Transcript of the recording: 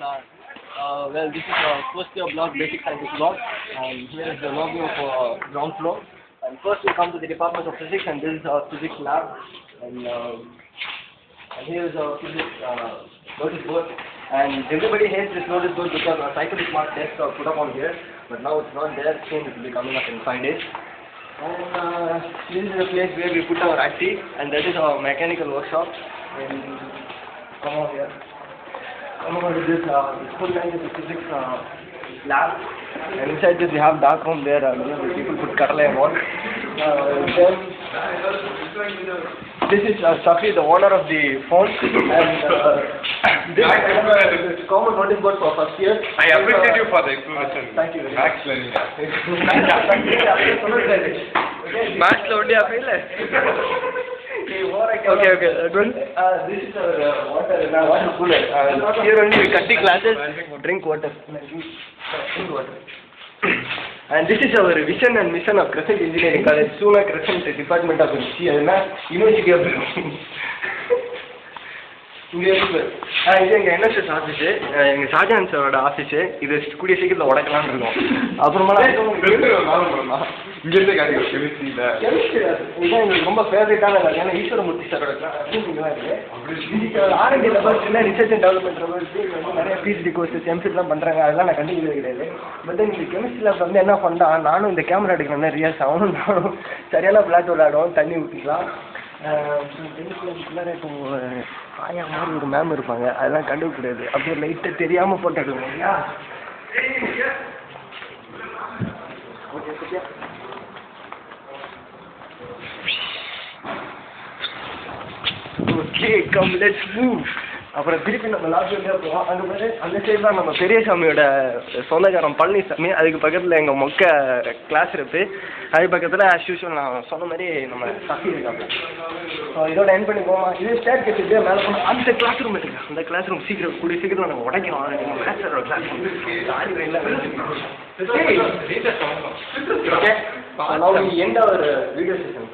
Well, this is first year blog, basic sciences blog, and here is the lobby of ground floor. And first we come to the Department of Physics, and this is our physics lab. And here is our physics notice board. And everybody hates this notice board because our cyclic mark tests are put up on here, but now it's not there. Soon it will be coming up in 5 days. And this is the place where we put our IT, and that is our mechanical workshop. And come on here. Come over to this full scientific physics lab, and inside this we have dark room there. Many of the people put Karla and all. Then this is Safi, the owner of the phone, and this is common notice board for first year. I appreciate you for the information. Thank you very Max learning. Max learning, Okay. This is our water cooler. Here only we cut the glasses, drink water. Drink water. And this is our vision and mission of Crescent Engineering College, Suna Crescent Department of University of இங்கே இருக்கு. இது எங்கள் NSS office, எங்கள் ஷாஜான் சாரோட office. இது கூடிய சீக்கிரத்தில் உடைக்கலான்னு இருக்கோம். அப்புறமெல்லாம் இங்கேருந்து கெமிஸ்ட்ரி இதுதான் எங்களுக்கு ரொம்ப ஃபேவரட்டான வேலை. ஏன்னா ஈஸ்வரமூர்த்தி சாரோட இங்கெல்லாம் இருக்குது. ஆர்என்டி லெபார்ட்ரியில் ரிசர்ச் அண்ட் டெவலப்மெண்ட் லெபார்ட்ரி வந்து நிறைய பிஹெச்டி கோர்ஸஸ் எம்ஃபிட்லாம் பண்ணுறாங்க. அதெல்லாம் நான் கண்டுக்கிறது கிடையாது. பட் இந்த கெமிஸ்ட்ரி லேப் வந்து என்ன பண்ணா, நானும் இந்த கேமரா எடுக்கிறேன் ரியாஸ், அவனும் நானும் சரியான விளையாட்டு விளையாடுவோம், தண்ணி ஊற்றிக்கலாம். கெமிஸ்ட்ரிக்குள்ளார இப்போ ஆயா மாதிரி ஒரு மேம் இருப்பாங்க, அதெல்லாம் கண்டுக்க கூடாது. அப்படியே லைட்டாக தெரியாமல் போட்டு எடுக்கணும் இல்லையா? ஓகே சரியா? Okay come let's move. அப்புறம் திருப்பி நம்ம லாஸ்ட் வழியாக போவோம். அங்கே பேர் அந்த சைடு தான் நம்ம பெரியசாமியோட சொந்தக்காரன் பழனிசாமி. அதுக்கு பக்கத்தில் எங்கள் மொக்க கிளாஸ் இருக்கு. அது பக்கத்தில் ஆஸ் யூஷுவல் நான் சொன்ன மாதிரி நம்ம சஃபி இருக்காங்க. ஸோ இதோட என் பண்ணி போவோம். இது ஸ்டேட் கேட்டு இதே மேலே போனோம். அந்த கிளாஸ் ரூம் இருக்குது. அந்த கிளாஸ் ரூம் சீக்கிரம் கூடிய சீக்கிரம் நம்ம உடைக்கணும். எங்கள் மேத்ஸரோட class room okay. Now we end our video session.